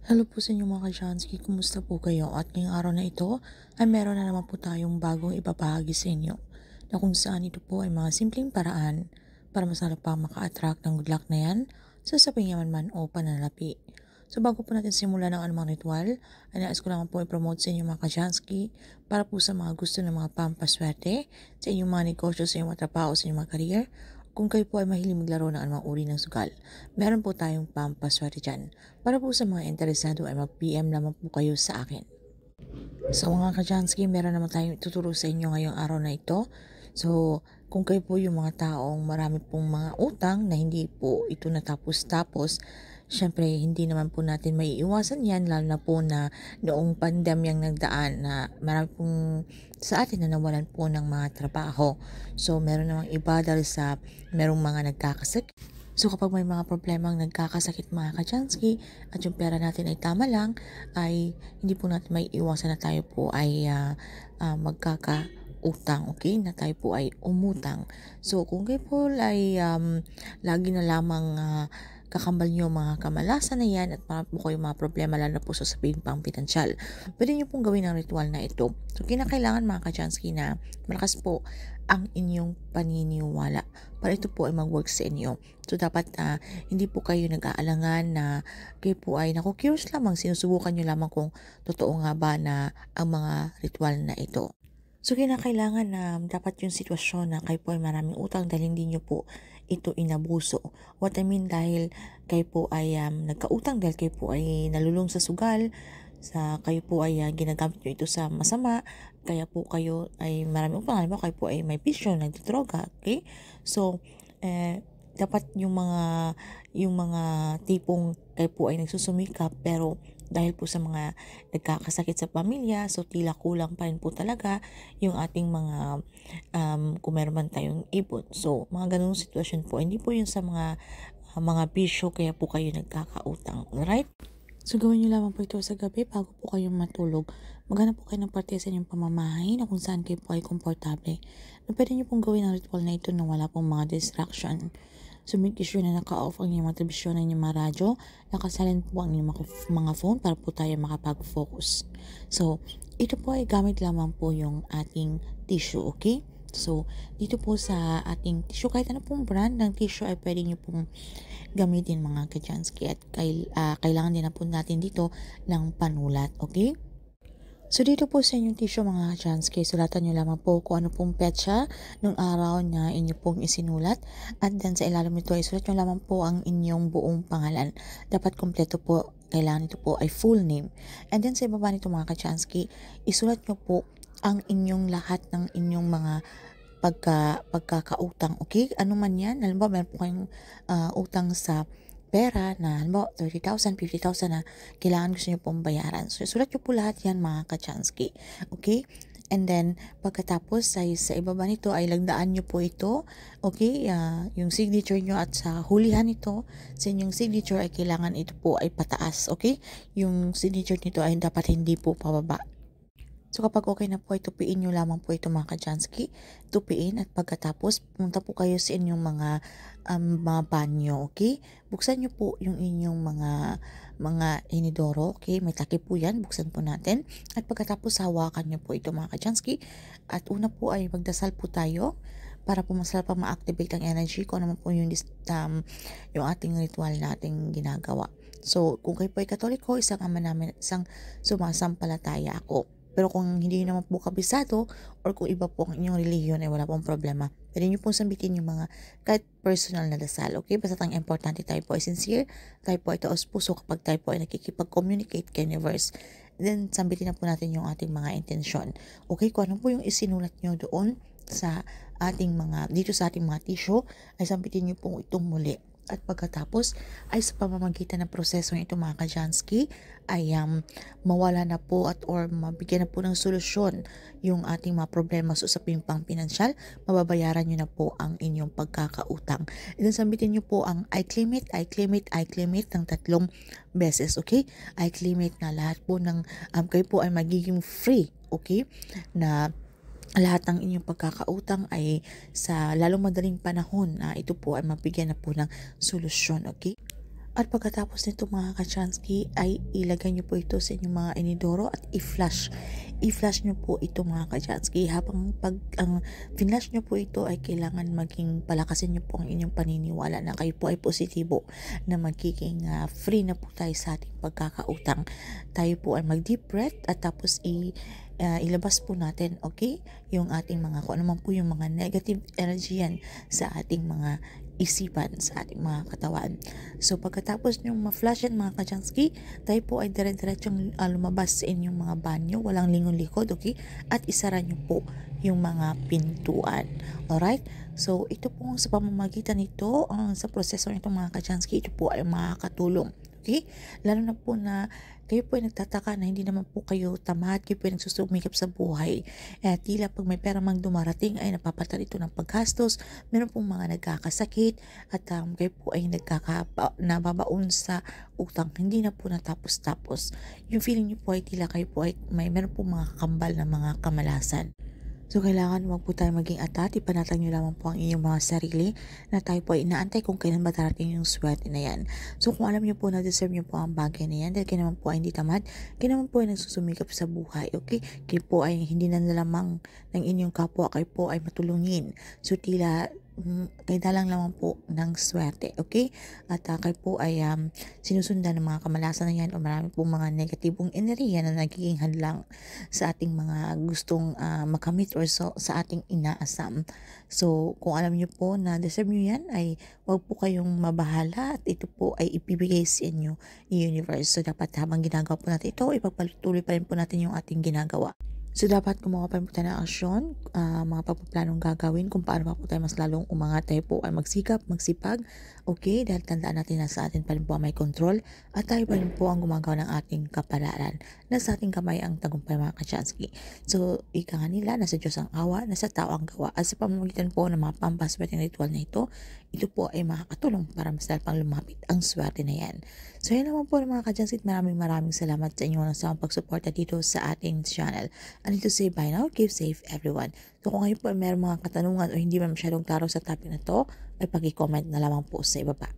Hello po sa inyo mga ka-Jansky, kumusta po kayo? At ngayong araw na ito ay meron na naman po tayong bagong ibabahagi sa inyo na kung saan ito po ay mga simpleng paraan para mas lalo pa maka-attract ng good luck na yan sa sabing yaman man o pananalapi. So bago po natin simulan ng anumang ritual, ay nais ko lang po i-promote sa inyo mga ka-Jansky para po sa mga gusto ng mga pampaswerte sa inyong mga negosyo, sa inyong mga trabaho, sa inyong mga career. Kung kayo po ay mahilig maglaro ng anumang uri ng sugal, meron po tayong pampaswerte dyan. Para po sa mga interesado ay mag-PM naman po kayo sa akin. So mga ka-Jansky, meron naman tayong ituturo sa inyo ngayong araw na ito. So kung kayo po yung mga taong marami pong mga utang na hindi po ito natapos-tapos, syempre hindi naman po natin maiiwasan yan, lalo na po na noong pandemyang nagdaan na marami pong sa atin na nawalan po ng mga trabaho. So meron namang iba dahil sa merong mga nagkakasakit. So kapag may mga problemang nagkakasakit mga ka-Jansky at yung pera natin ay tama lang, ay hindi po natin may iwasan na tayo po ay magkakautang, okay? Na tayo po ay umutang. So kung kayo po ay lagi na lamang kakambal nyo mga kamalasan na yan at marami po kayo mga problema lalo na po sa sabing pang pinansyal, pwede nyo pong gawin ang ritual na ito. So kinakailangan mga ka-Jansky na malakas po ang inyong paniniwala para ito po ay mag-work sa inyo. So dapat hindi po kayo nag-aalangan na kayo po ay curious lamang, sinusubukan nyo lamang kung totoo nga ba na ang mga ritual na ito. So kinakailangan na dapat yung sitwasyon na kayo po ay maraming utang dahil hindi nyo po ito inabuso. What I mean dahil kayo po ay nagkautang dahil kayo po ay nalulung sa sugal, sa kayo po ay ginagamit nyo ito sa masama, kaya po kayo ay maraming utang, halimbawa kayo po ay may bisyo, nagdodroga, okay? So, dapat yung mga tipong kayo po ay nagsusumikap pero dahil po sa mga nagkakasakit sa pamilya, so tila kulang pa rin po talaga yung ating mga kung meron man tayong ipon. So mga ganung sitwasyon po, hindi po yun sa mga bisyo kaya po kayo nagkakautang, alright? So gawin nyo lamang po ito sa gabi bago po kayo matulog. Maghanap po kayo ng parte sa inyong pamamahay na kung saan kayo po ay komportable. Na pwede nyo pong gawin ang ritual na ito na wala pong mga distraction. So make sure na naka-off ang inyong mga telebisyon, ang inyong mga radyo, nakasalin po ang inyong mga phone para po tayo makapag-focus. So ito po ay gamit lamang po yung ating tissue, okay? So dito po sa ating tissue, kahit ano pong brand ng tissue ay pwede nyo pong gamitin mga ka-Jansky at kailangan din na po natin dito ng panulat, okay? So dito po sa inyong tissue mga ka-Jansky, sulatan nyo lamang po kung ano pong petsa nung araw na inyo pong isinulat at then sa ilalim nito ay sulat nyo lamang po ang inyong buong pangalan. Dapat kompleto po, kailangan ito po ay full name. And then sa ibaba nito mga ka-Jansky, isulat nyo po ang inyong lahat ng inyong mga pagkakautang, okay? Ano man yan, halimbawa meron po kayong utang sa pera na halimbawa 30,000, 50,000 na kailangan gusto nyo pong bayaran. So, sulat nyo po lahat yan mga ka-Jansky, okay? And then, pagkatapos ay sa ibaba nito ay lagdaan nyo po ito, okay? Yung signature nyo at sa hulihan nito, sa inyong signature ay kailangan ito po ay pataas, okay? Yung signature nito ay dapat hindi po pababa. So kapag okay na po ay tupiin nyo lamang po ito mga ka-Jansky, tupiin at pagkatapos pumunta po kayo sa inyong mga banyo, okay? Buksan nyo po yung inyong mga inidoro, okay? May takip po yan, buksan po natin. At pagkatapos hawakan nyo po ito mga ka-Jansky at una po ay magdasal po tayo para po mas pa ma-activate ang energy ko naman po yung ating ritual nating ginagawa. So kung kayo po ay Katoliko, isang ama namin, isang sumasampalataya ako. Pero kung hindi naman po kabisado or kung iba po ang inyong relihiyon ay wala pong problema. Pwede nyo pong sambitin yung mga kahit personal na dasal, okay? Basta ang importante tayo po ay sincere, tayo po ay taos puso kapag tayo po ay nakikipag-communicate kay universe. Then, sambitin na po natin yung ating mga intensyon. Okay? Kung ano po yung isinulat nyo doon sa dito sa ating mga tissue, ay sambitin nyo po itong muli. At pagkatapos ay sa pamamagitan ng proseso ito mga ka-Jansky ay mawala na po or mabigyan na po ng solusyon yung ating mga problema sa usaping pang pinansyal, mababayaran nyo na po ang inyong pagkakautang. And then sambitin nyo po ang I claim it, I claim it, I claim it ng 3 beses, okay? I claim it na lahat po ng kayo po ay magiging free, okay? Na lahat ng inyong pagkakautang ay sa lalong madaling panahon na ito po ay mabigyan na po ng solusyon, okay? At pagkatapos nito mga ka-chansky ay ilagay niyo po ito sa inyong mga inidoro at i-flush. I-flush niyo po ito mga ka-chansky. Habang pag ang flush niyo po ito ay kailangan maging palakasin niyo po ang inyong paniniwala na kayo po ay positibo, na magiging free na po tayo sa ating pagkakautang. Tayo po ay mag-deep breath at tapos ilabas po natin, okay? Yung ating mga, kung ano man po yung mga negative energy yan sa ating mga isipan, sa ating mga katawan. So pagkatapos nyo ma-flush yan mga kachansky, tayo po ay dire-diretsong lumabas sa inyong mga banyo, walang lingon-likod, okay? At isara nyo po yung mga pintuan. Alright? So ito po sa pamamagitan nito, sa proseso nito mga kachansky, ito po ay makakatulong. Okay? Lalo na po na kayo po ay nagtataka na hindi naman po kayo tamad, kayo po ay nagsusumikap sa buhay. Tila pag may pera mang dumarating ay napapalitan ito ng paggastos, meron pong mga nagkakasakit at kayo po ay nababaon sa utang, hindi na po natapos-tapos. Yung feeling niyo po ay tila kayo po ay meron pong mga kakambal na mga kamalasan. So, kailangan wag po tayo maging atat. Ipanatag nyo lamang po ang inyong mga sarili na tayo po ay inaantay kung kailan ba darating yung swerte na yan. So, kung alam nyo po na deserve nyo po ang bagay na yan, dahil kayo naman po ay hindi tamad, kayo naman po ay nagsusumikap sa buhay, okay? Kayo po ay hindi na lamang ng inyong kapwa, kayo po ay matulungin. So, tila kailangan lamang po ng swerte, okay? At kayo po ay sinusundan ng mga kamalasan na yan o marami pong mga negatibong enerhiya na nagiging hadlang sa ating mga gustong makamit or sa ating inaasam. So, kung alam niyo po na deserve niyo yan, ay wag po kayong mabahala at ito po ay ipibigay sa inyo ni universe. So, dapat habang ginagawa po natin ito, ipagpatuloy pa rin po natin yung ating ginagawa. So, dapat gumawa pa rin po tayo ng aksyon, mga pagpaplanong gagawin kung paano pa po tayo mas lalong umangat. Tayo po ay magsikap, magsipag, okay? Dahil tandaan natin na sa atin pa rin po ang may control at tayo pa rin po ang gumagawa ng ating kapalaran. Na sa ating kamay ang tagumpay mga kachansky. So, ika nga nila, nasa Diyos ang awa, nasa tao ang gawa. At sa pamamagitan po ng mga pampaswerte ng ritual na ito po ay makakatulong para mas pang lumapit ang swerte na yan. So, yan naman po mga kachansky. Maraming salamat sa inyo ng pagsuporta dito sa ating channel. I need to say bye now. Keep safe everyone. So kung ngayon po ay mayroong mga katanungan o hindi man masyadong klaro sa topic na to, ay pag-comment na lamang po sa ibaba.